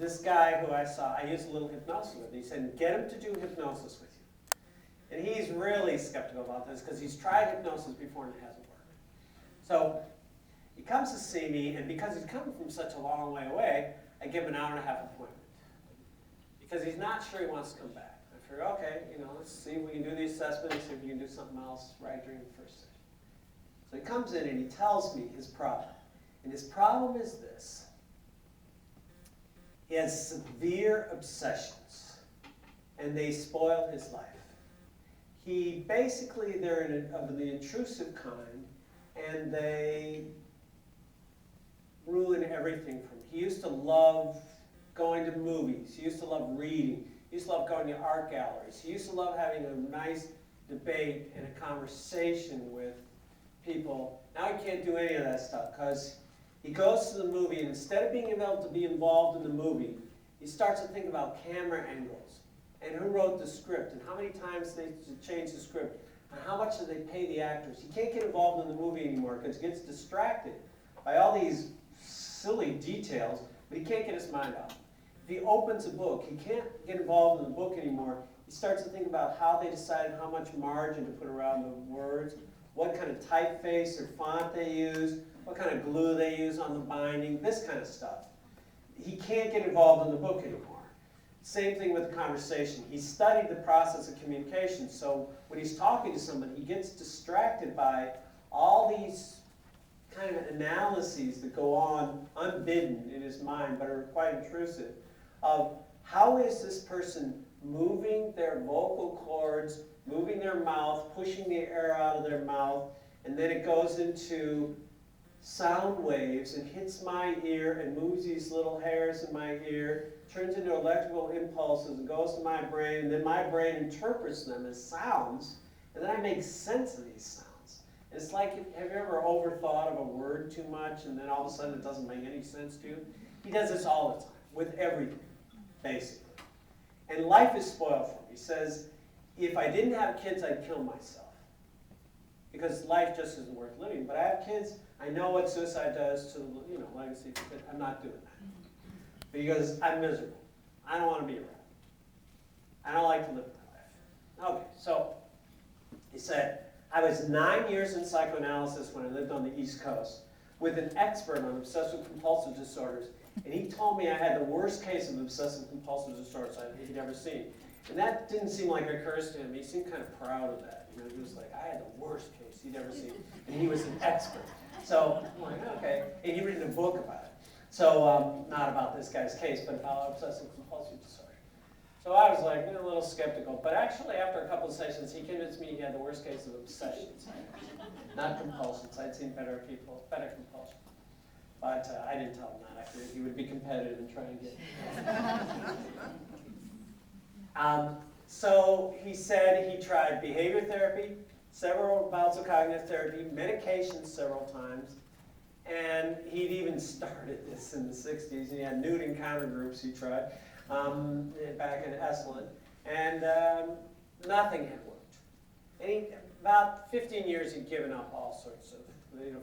This guy who I saw, I used a little hypnosis with. He said, get him to do hypnosis with you. And he's really skeptical about this because he's tried hypnosis before and it hasn't worked. So he comes to see me, and because he's coming from such a long way away, I give him an hour and a half appointment. Because he's not sure he wants to come back. I figure, okay, let's see if we can do the assessment and see if we can do something else right during the first session. So he comes in and he tells me his problem. And his problem is this. He has severe obsessions, and they spoil his life. He basically, they're of the intrusive kind, and they ruin everything for him. He used to love going to movies. He used to love reading. He used to love going to art galleries. He used to love having a nice debate and a conversation with people. Now he can't do any of that stuff because he goes to the movie, and instead of being able to be involved in the movie, he starts to think about camera angles and who wrote the script and how many times they changed the script and how much did they pay the actors. He can't get involved in the movie anymore because he gets distracted by all these silly details, but he can't get his mind off. If he opens a book, he can't get involved in the book anymore. He starts to think about how they decided how much margin to put around the words, what kind of typeface or font they use, what kind of glue they use on the binding, this kind of stuff. He can't get involved in the book anymore. Same thing with the conversation. He studied the process of communication, so when he's talking to somebody, he gets distracted by all these kind of analyses that go on unbidden in his mind, but are quite intrusive, of how is this person moving their vocal cords, moving their mouth, pushing the air out of their mouth, and then it goes into sound waves and hits my ear and moves these little hairs in my ear, turns into electrical impulses and goes to my brain, and then my brain interprets them as sounds, and then I make sense of these sounds. And it's like, have you ever overthought of a word too much and then all of a sudden it doesn't make any sense to you? He does this all the time, with everything, basically. And life is spoiled for him. He says, if I didn't have kids, I'd kill myself. Because life just isn't worth living. But I have kids, I know what suicide does to legacy. I'm not doing that. Because I'm miserable. I don't want to be around. I don't like to live my life. Okay, so he said, I was 9 years in psychoanalysis when I lived on the East Coast with an expert on obsessive compulsive disorders. And he told me I had the worst case of obsessive compulsive disorders he'd ever seen. And that didn't seem like a curse to him. He seemed kind of proud of that. He was like, I had the worst case he'd ever seen. And he was an expert. So I'm like, okay. And he written a book about it. So not about this guy's case, but about obsessive compulsive disorder. So I was like a little skeptical. But actually, after a couple of sessions, he convinced me he had the worst case of obsessions. Not compulsions. I'd seen better people, better compulsions. But I didn't tell him that. I figured he would be competitive and try and get So he said he tried behavior therapy, several bouts of cognitive therapy, medication several times, and he'd even started this in the 60s. He had nude encounter groups he tried back in Esalen, and nothing had worked. And about 15 years he'd given up all sorts of,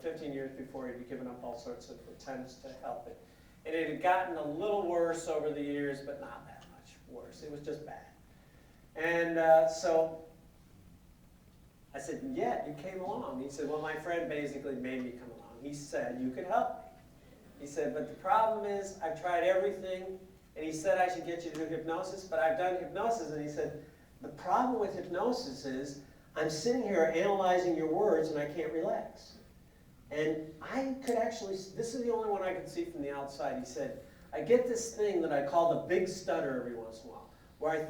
15 years before he'd given up all sorts of attempts to help it. And it had gotten a little worse over the years, but not that much worse. It was just bad. And so I said, yeah, you came along. He said, well, my friend basically made me come along. He said, you could help me. He said, but the problem is I've tried everything, and he said I should get you to do hypnosis, but I've done hypnosis, and he said, the problem with hypnosis is I'm sitting here analyzing your words, and I can't relax. And I could actually, this is the only one I could see from the outside. He said, I get this thing that I call the big stutter every once in a while, where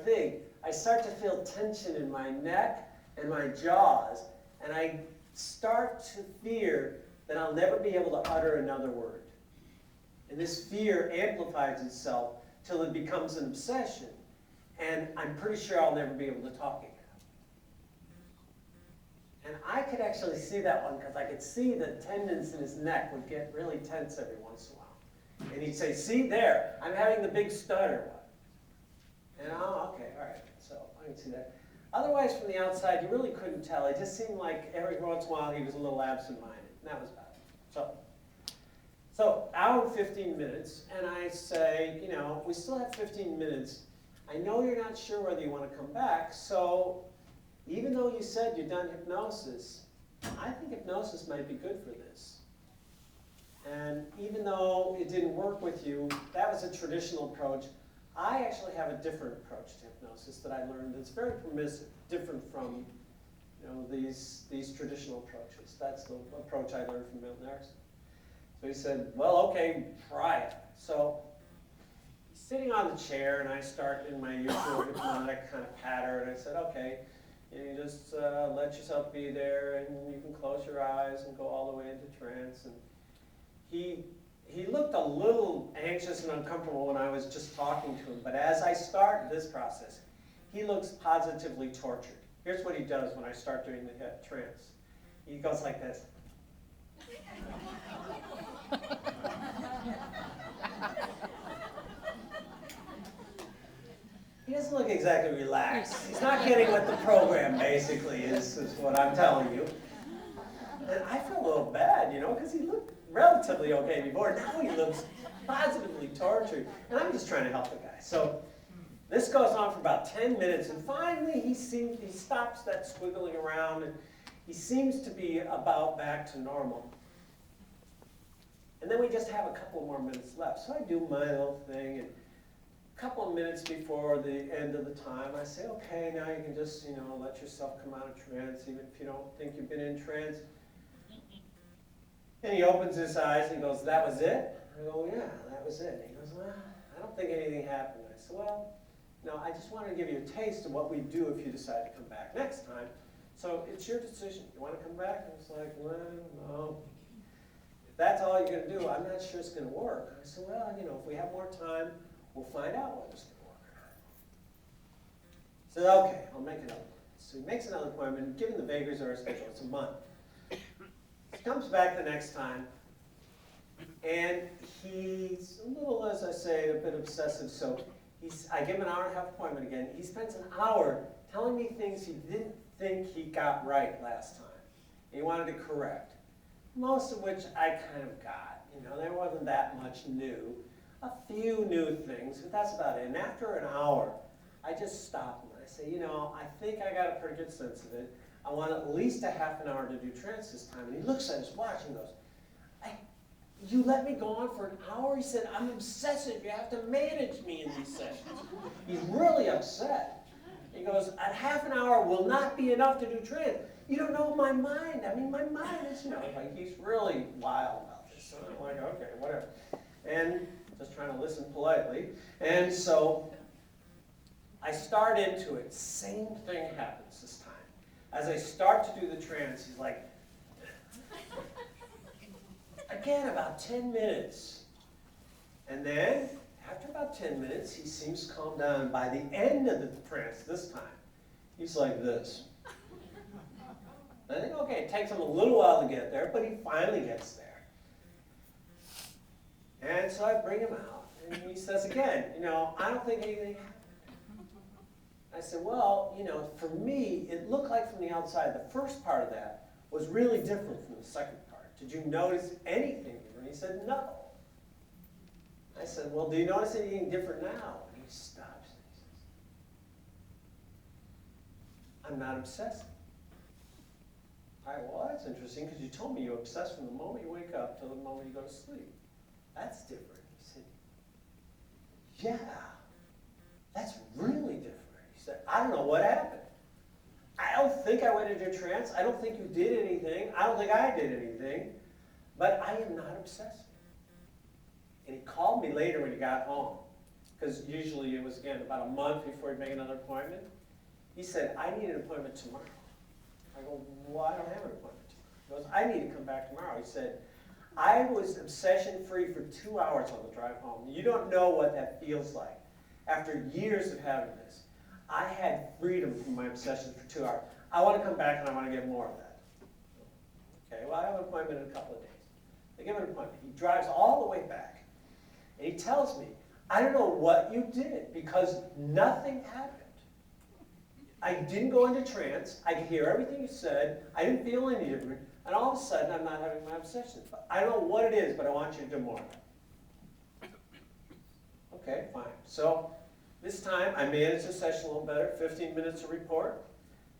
I start to feel tension in my neck and my jaws, and I start to fear that I'll never be able to utter another word. And this fear amplifies itself till it becomes an obsession, and I'm pretty sure I'll never be able to talk again. And I could actually see that one because I could see the tendons in his neck would get really tense every once in a while. And he'd say, see there, I'm having the big stutter one. And oh, okay, all right, so I can see that. Otherwise, from the outside, you really couldn't tell. It just seemed like every once in a while he was a little absent-minded, and that was about it. So hour and 15 minutes, and I say, you know, we still have 15 minutes. I know you're not sure whether you want to come back, so even though you said you've done hypnosis, I think hypnosis might be good for this. And even though it didn't work with you, that was a traditional approach. I actually have a different approach to hypnosis that I learned that's very permissive, different from these traditional approaches. That's the approach I learned from Milton Erickson. So he said, well, okay, try it. So he's sitting on the chair, and I start in my usual hypnotic kind of pattern. I said, okay, you just let yourself be there, and you can close your eyes and go all the way into trance. And he looked a little anxious and uncomfortable when I was just talking to him, but as I start this process, he looks positively tortured. Here's what he does when I start doing the trance. He goes like this. He doesn't look exactly relaxed. He's not getting what the program basically is what I'm telling you. And I feel a little bad, you know, because he looked relatively okay before. Now he looks positively tortured. And I'm just trying to help the guy. So this goes on for about 10 minutes, and finally he stops that squiggling around, and he seems to be about back to normal. And then we just have a couple more minutes left. So I do my little thing, and a couple of minutes before the end of the time, I say, okay, now you can just, you know, let yourself come out of trance, even if you don't think you've been in trance. And he opens his eyes and he goes, that was it? I go, yeah, that was it. And he goes, well, I don't think anything happened. I said, well, no, I just wanted to give you a taste of what we do if you decide to come back next time. So it's your decision. You want to come back? And it's like, well, no. If that's all you're going to do, I'm not sure it's going to work. I said, well, you know, if we have more time, we'll find out whether it's going to work or not. He said, okay, I'll make another appointment. So he makes another appointment, given the vagaries of our schedule, it's a month. He comes back the next time, and he's a little, as I say, a bit obsessive, so I give him an hour and a half appointment again. He spends an hour telling me things he didn't think he got right last time. He wanted to correct, most of which I kind of got. You know, there wasn't that much new. A few new things, but that's about it. And after an hour, I just stop him. I say, you know, I think I got a pretty good sense of it. I want at least a half an hour to do trance this time. And he looks at his watch and goes, you let me go on for an hour? He said, I'm obsessive. You have to manage me in these sessions. He's really upset. He goes, a half an hour will not be enough to do trance. You don't know my mind. I mean, my mind is, you know, like he's really wild about this. So I'm like, okay, whatever. And just trying to listen politely. And so I start into it. Same thing happens this time. As I start to do the trance, he's like, again, about 10 minutes. And then, after about 10 minutes, he seems to calm down. By the end of the trance this time, he's like this. I think, okay, it takes him a little while to get there, but he finally gets there. And so I bring him out, and he says again, you know, I don't think anything happened. I said, well, you know, for me, it looked like from the outside, the first part of that was really different from the second part. Did you notice anything different? He said, no. I said, well, do you notice anything different now? And he stops and he says, I'm not obsessing. All right, well, that's interesting because you told me you obsess from the moment you wake up till the moment you go to sleep. That's different. He said, yeah, that's really different. He said, I don't know what happened. I don't think I went into trance. I don't think you did anything. I don't think I did anything. But I am not obsessing. And he called me later when he got home, because usually it was, again, about a month before he'd make another appointment. He said, I need an appointment tomorrow. I go, well, I don't have an appointment tomorrow. He goes, I need to come back tomorrow. He said, I was obsession-free for 2 hours on the drive home. You don't know what that feels like. After years of having this, I had freedom from my obsession for 2 hours. I want to come back and I want to get more of that. Okay, well, I have an appointment in a couple of days. I give him an appointment. He drives all the way back. And he tells me, I don't know what you did because nothing happened. I didn't go into trance. I could hear everything you said. I didn't feel any different. And all of a sudden, I'm not having my obsession. I don't know what it is, but I want you to do more. Okay, fine. So this time, I managed the session a little better, 15 minutes to report.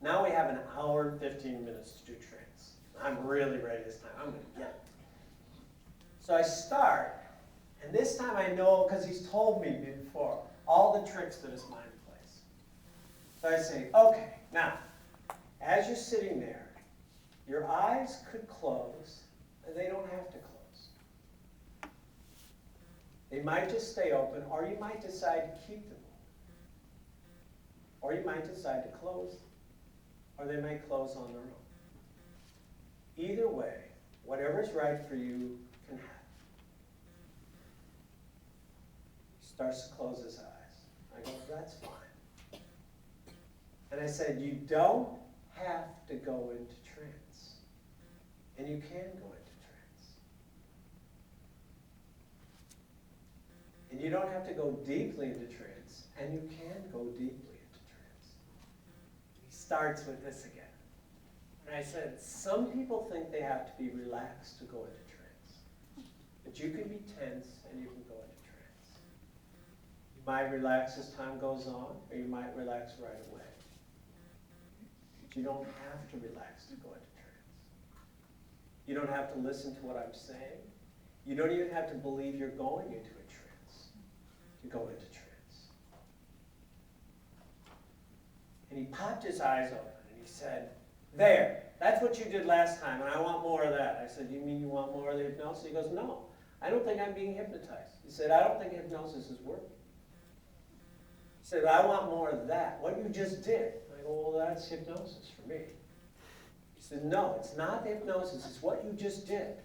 Now we have an hour and 15 minutes to do trance. I'm really ready this time. I'm going to get it. So I start, and this time I know, because he's told me before, all the tricks that his mind plays. So I say, okay, now, as you're sitting there, your eyes could close, and they don't have to close. They might just stay open, or you might decide to keep them open. Or you might decide to close them, or they may close on their own. Either way, whatever's right for you can happen. He starts to close his eyes. I go, that's fine. And I said, you don't have to go into trance. And you can go into trance. And you don't have to go deeply into trance, and you can go deeply into trance. He starts with this again. And I said, some people think they have to be relaxed to go into trance. But you can be tense, and you can go into trance. You might relax as time goes on, or you might relax right away. But you don't have to relax to go into trance. You don't have to listen to what I'm saying. You don't even have to believe you're going into a trance to go into trance. And he popped his eyes open and he said, there, that's what you did last time, and I want more of that. I said, you mean you want more of the hypnosis? He goes, no, I don't think I'm being hypnotized. He said, I don't think hypnosis is working. He said, I want more of that, what you just did. I go, well, that's hypnosis for me. He said, no, it's not hypnosis, it's what you just did.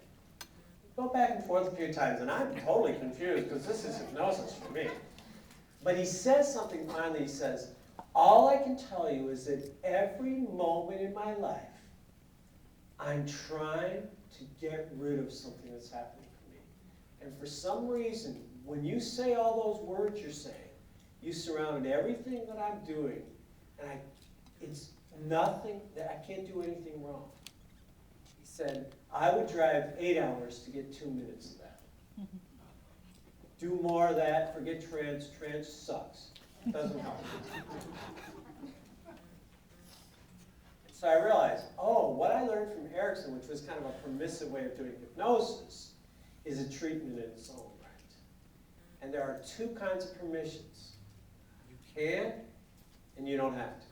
Go back and forth a few times, and I'm totally confused because this is hypnosis for me. But he says something finally, he says, all I can tell you is that every moment in my life, I'm trying to get rid of something that's happening for me. And for some reason, when you say all those words you're saying, you surrounded everything that I'm doing, and it's nothing, that I can't do anything wrong. He said, I would drive 8 hours to get 2 minutes of that. Do more of that, forget trance, trance sucks. It doesn't help. So I realized, oh, what I learned from Erickson, which was kind of a permissive way of doing hypnosis, is a treatment in its own right. And there are two kinds of permissions. You can, and you don't have to.